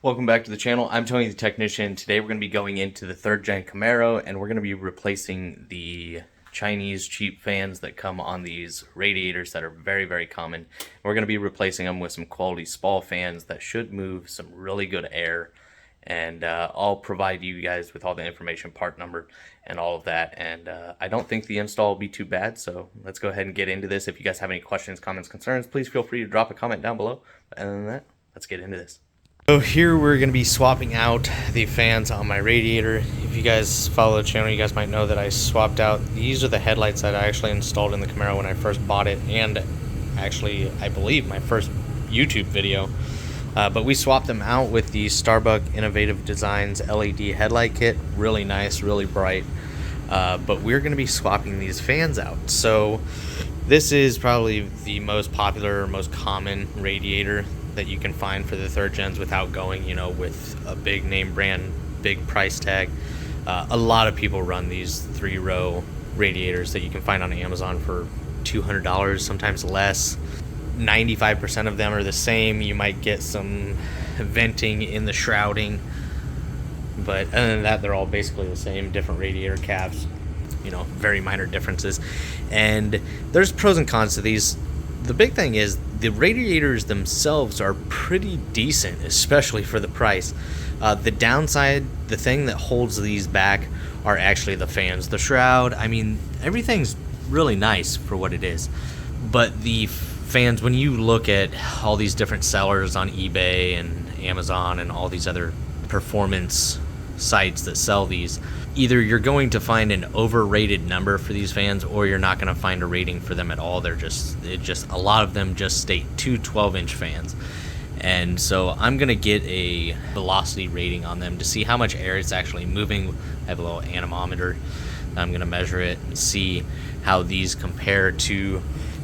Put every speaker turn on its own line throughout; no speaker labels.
Welcome back to the channel. I'm Tony the Technician. Today we're going to be going into the 3rd gen Camaro and we're going to be replacing the Chinese cheap fans that come on these radiators that are very common. We're going to be replacing them with some quality Spal fans that should move some really good air, and I'll provide you guys with all the information, part number and all of that, and I don't think the install will be too bad, so let's go ahead and get into this. If you guys have any questions, comments, concerns, please feel free to drop a comment down below. But other than that, let's get into this. So here we're going to be swapping out the fans on my radiator. If you guys follow the channel, you guys might know that I swapped out. These are the headlights that I actually installed in the Camaro when I first bought it, and actually I believe my first YouTube video. But we swapped them out with the Starbuck Innovative Designs LED headlight kit. Really nice, really bright. But we're going to be swapping these fans out. So this is probably the most popular, most common radiator that you can find for the 3rd gens without going, you know, with a big name brand, big price tag. A lot of people run these 3-row radiators that you can find on Amazon for $200, sometimes less. 95% of them are the same. You might get some venting in the shrouding, but other than that, they're all basically the same, different radiator caps, you know, very minor differences. And there's pros and cons to these. The big thing is the radiators themselves are pretty decent, especially for the price. The downside, the thing that holds these back, are actually the fans. The shroud, I mean, everything's really nice for what it is. But the fans, when you look at all these different sellers on eBay and Amazon and all these other performance sites that sell these, either you're going to find an overrated number for these fans, or you're not going to find a rating for them at all. They're just a lot of them just state 2 12-inch fans. And so I'm going to get a velocity rating on them to see how much air it's actually moving. I have a little anemometer. I'm going to measure it and see how these compare to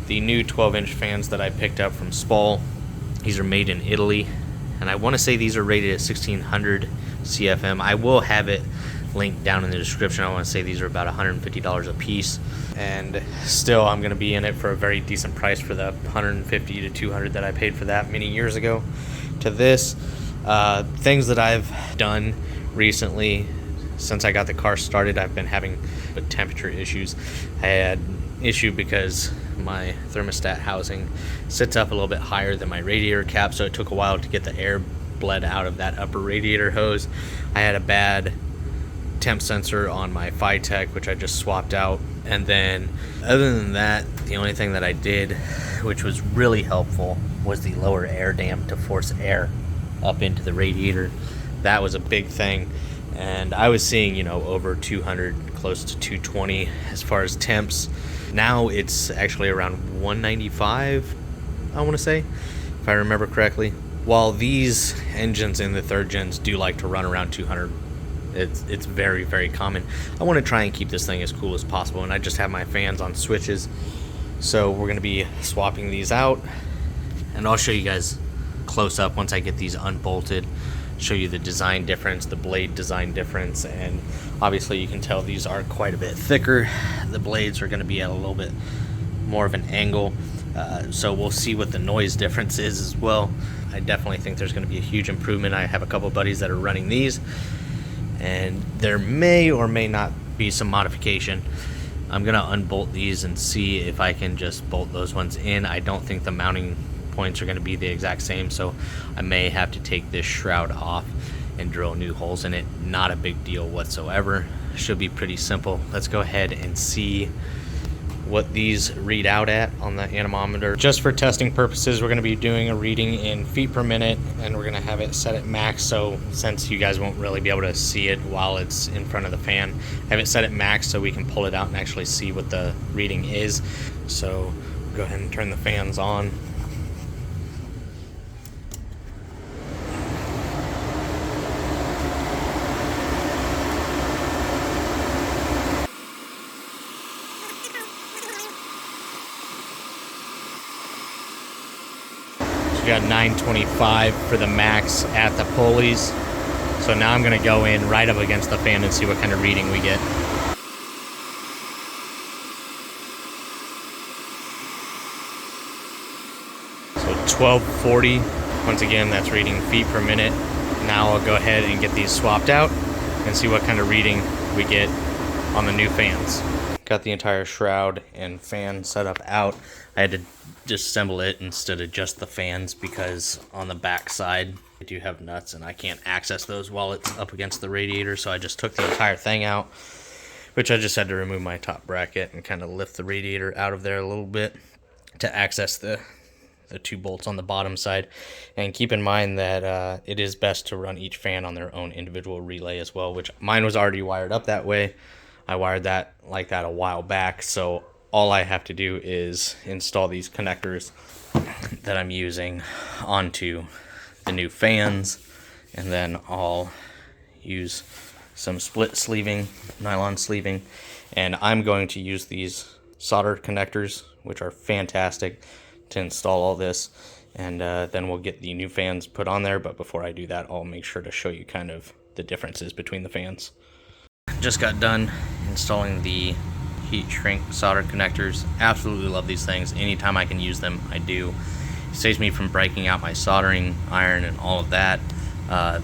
the new 12-inch fans that I picked up from Spal. These are made in Italy, and I want to say these are rated at 1600 CFM. I will have it linked down in the description. I want to say these are about $150 a piece, and still I'm going to be in it for a very decent price for the $150 to $200 that I paid for that many years ago to this. Things that I've done recently since I got the car started, I've been having temperature issues. I had an issue because my thermostat housing sits up a little bit higher than my radiator cap, so it took a while to get the air bled out of that upper radiator hose. I had a bad temp sensor on my Phytech, which I just swapped out. And then other than that, the only thing that I did, which was really helpful, was the lower air dam to force air up into the radiator. That was a big thing, and I was seeing, you know, over 200, close to 220 as far as temps. Now it's actually around 195, I want to say, if I remember correctly. While these engines in the 3rd gens do like to run around 200, it's very common. I want to try and keep this thing as cool as possible, and I just have my fans on switches. So we're going to be swapping these out, and I'll show you guys close up once I get these unbolted, show you the design difference, the blade design difference, and obviously you can tell these are quite a bit thicker. The blades are going to be at a little bit more of an angle, so we'll see what the noise difference is as well. I definitely think there's going to be a huge improvement. I have a couple buddies that are running these, and there may or may not be some modification. I'm going to unbolt these and see if I can just bolt those ones in. I don't think the mounting points are going to be the exact same, so I may have to take this shroud off and drill new holes in it. Not a big deal whatsoever. Should be pretty simple. Let's go ahead and see what these read out at on the anemometer. Just for testing purposes, we're going to be doing a reading in feet per minute, and we're going to have it set at max, so since you guys won't really be able to see it while it's in front of the fan, have it set at max so we can pull it out and actually see what the reading is. So go ahead and turn the fans on. We got 925 for the max at the pulleys. So now I'm going to go in right up against the fan and see what kind of reading we get. So 1240. Once again, that's reading feet per minute. Now I'll go ahead and get these swapped out and see what kind of reading we get on the new fans. Got the entire shroud and fan setup out. I had to disassemble it instead of just the fans because on the back side I do have nuts and I can't access those while it's up against the radiator, so I just took the entire thing out, which I just had to remove my top bracket and kind of lift the radiator out of there a little bit to access the 2 bolts on the bottom side. And keep in mind that it is best to run each fan on their own individual relay as well, which mine was already wired up that way. I wired that like that a while back, so all I have to do is install these connectors that I'm using onto the new fans, and then I'll use some split sleeving, nylon sleeving, and I'm going to use these solder connectors, which are fantastic, to install all this, and then we'll get the new fans put on there. But before I do that, I'll make sure to show you kind of the differences between the fans. Just got done installing the heat shrink solder connectors. Absolutely love these things. Anytime I can use them, I do. It saves me from breaking out my soldering iron and all of that.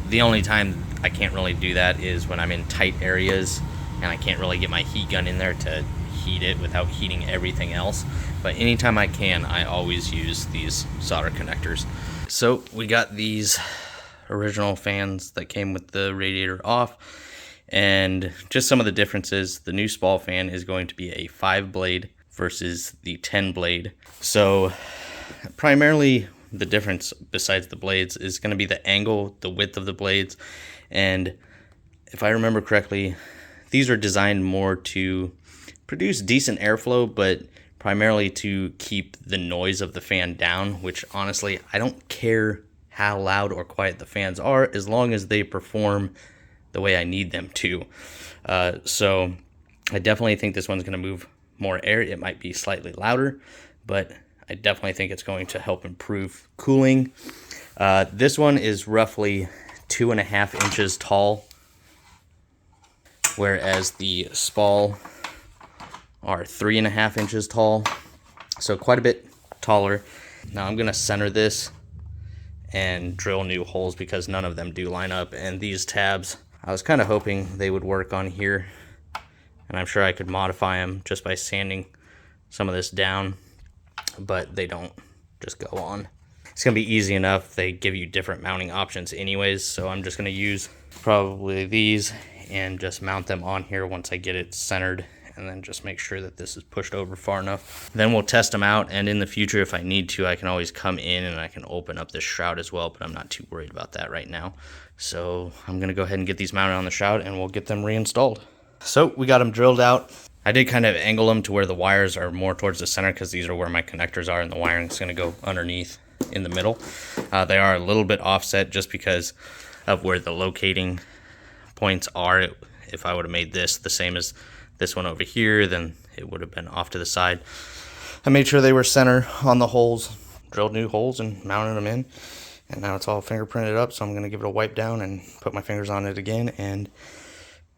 The only time I can't really do that is when I'm in tight areas and I can't really get my heat gun in there to heat it without heating everything else. But anytime I can, I always use these solder connectors. So we got these original fans that came with the radiator off, and just some of the differences. The new Spal fan is going to be a 5-blade versus the 10-blade. So primarily the difference besides the blades is going to be the angle, the width of the blades. And if I remember correctly, these are designed more to produce decent airflow, but primarily to keep the noise of the fan down, which honestly, I don't care how loud or quiet the fans are as long as they perform the way I need them to. So I definitely think this one's going to move more air. It might be slightly louder, but I definitely think it's going to help improve cooling. This one is roughly 2.5 inches tall, whereas the Spal are 3.5 inches tall, so quite a bit taller. Now I'm going to center this and drill new holes because none of them do line up, and these tabs, I was kind of hoping they would work on here, and I'm sure I could modify them just by sanding some of this down, but they don't just go on. It's going to be easy enough. They give you different mounting options anyways, so I'm just going to use probably these and just mount them on here once I get it centered, and then just make sure that this is pushed over far enough. Then we'll test them out, and in the future, if I need to, I can always come in and I can open up this shroud as well, but I'm not too worried about that right now. So I'm gonna go ahead and get these mounted on the shroud and we'll get them reinstalled. So we got them drilled out. I did kind of angle them to where the wires are more towards the center because these are where my connectors are and the wiring is gonna go underneath in the middle. They are a little bit offset just because of where the locating points are. If I would have made this the same as this one over here, then it would have been off to the side. I made sure they were center on the holes, drilled new holes and mounted them in, and now it's all fingerprinted up, so I'm going to give it a wipe down and put my fingers on it again and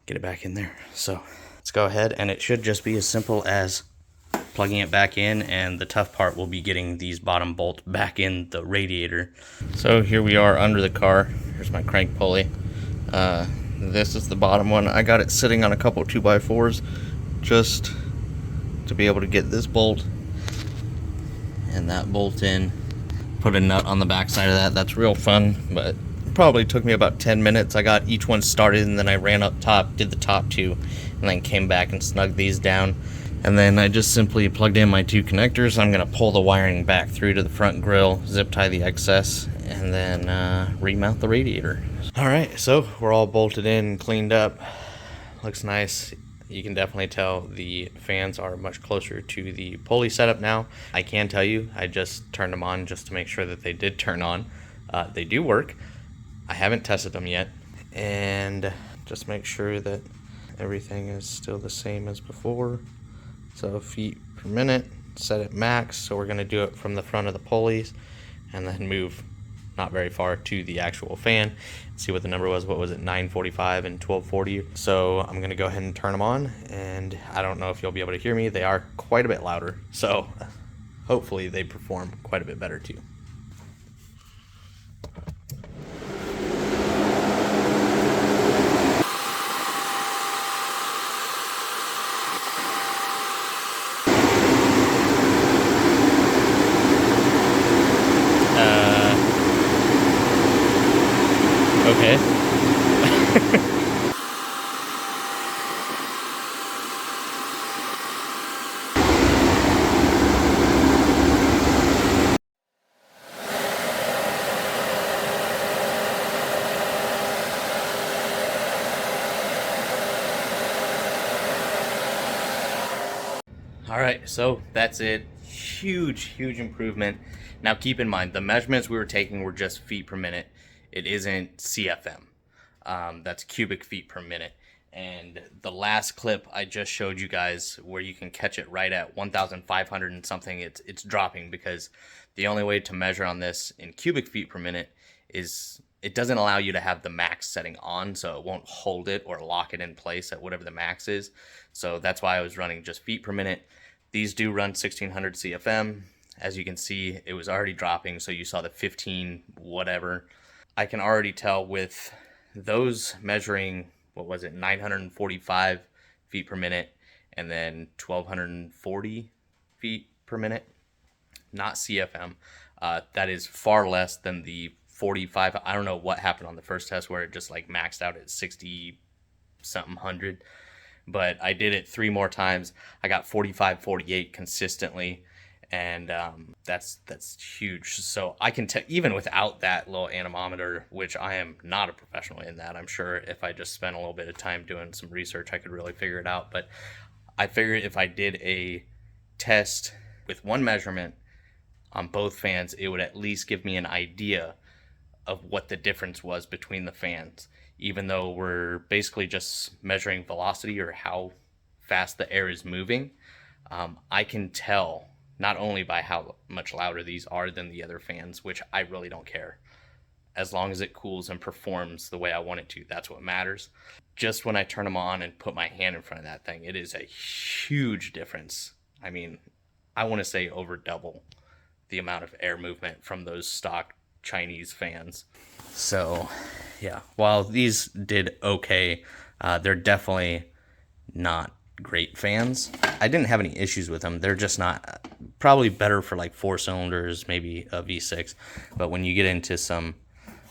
get it back in there. So let's go ahead, and it should just be as simple as plugging it back in, and the tough part will be getting these bottom bolts back in the radiator. So here we are under the car. Here's my crank pulley. This is the bottom one. I got it sitting on a couple 2x4s just to be able to get this bolt and that bolt in. Put a nut on the back side of that. That's real fun, but it probably took me about 10 minutes. I got each one started, and then I ran up top, did the top two, and then came back and snugged these down. And then I just simply plugged in my 2 connectors. I'm going to pull the wiring back through to the front grill, zip tie the excess, and then remount the radiator. Alright, so we're all bolted in and cleaned up. Looks nice. You can definitely tell the fans are much closer to the pulley setup now. I can tell you, I just turned them on just to make sure that they did turn on. They do work. I haven't tested them yet. And just make sure that everything is still the same as before. So feet per minute, set it max. So we're going to do it from the front of the pulleys and then move not very far to the actual fan. See what the number was. What was it? 945 and 1240. So I'm going to go ahead and turn them on, and I don't know if you'll be able to hear me. They are quite a bit louder, so hopefully they perform quite a bit better too. Okay. All right, so that's it. Huge improvement. Now keep in mind, the measurements we were taking were just feet per minute. It isn't CFM. That's cubic feet per minute. And the last clip I just showed you guys, where you can catch it right at 1,500 and something, it's dropping, because the only way to measure on this in cubic feet per minute is it doesn't allow you to have the max setting on, so it won't hold it or lock it in place at whatever the max is. So that's why I was running just feet per minute. These do run 1600 CFM. As you can see, it was already dropping, so you saw the 15 whatever. I can already tell with those measuring, what was it, 945 feet per minute, and then 1240 feet per minute, not CFM. That is far less than the 45. I don't know what happened on the first test where it just like maxed out at 60 something hundred, but I did it 3 more times. I got 45, 48 consistently, and that's huge. So I can tell, even without that little anemometer, which I am not a professional in that. I'm sure if I just spent a little bit of time doing some research, I could really figure it out. But I figured if I did a test with one measurement on both fans, it would at least give me an idea of what the difference was between the fans, even though we're basically just measuring velocity or how fast the air is moving. I can tell not only by how much louder these are than the other fans, which I really don't care. As long as it cools and performs the way I want it to, that's what matters. Just when I turn them on and put my hand in front of that thing, it is a huge difference. I mean, I want to say over double the amount of air movement from those stock Chinese fans. So yeah, while these did okay, they're definitely not great fans. I didn't have any issues with them. They're just not, probably better for like 4 cylinders, maybe a V6. But when you get into some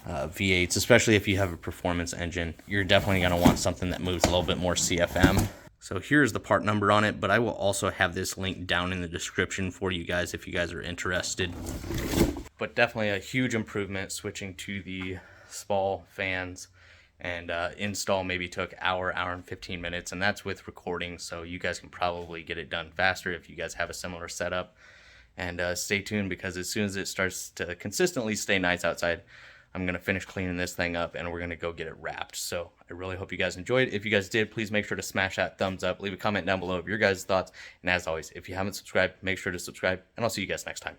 V8s, especially if you have a performance engine, you're definitely going to want something that moves a little bit more CFM. So here's the part number on it, but I will also have this link down in the description for you guys if you guys are interested. But definitely a huge improvement switching to the Spal fans. And install maybe took hour and 15 minutes, and that's with recording, so you guys can probably get it done faster if you guys have a similar setup. And stay tuned, because as soon as it starts to consistently stay nice outside, I'm going to finish cleaning this thing up and we're going to go get it wrapped. So I really hope you guys enjoyed. If you guys did, please make sure to smash that thumbs up, leave a comment down below of your guys' thoughts, and as always, if you haven't subscribed, make sure to subscribe, and I'll see you guys next time.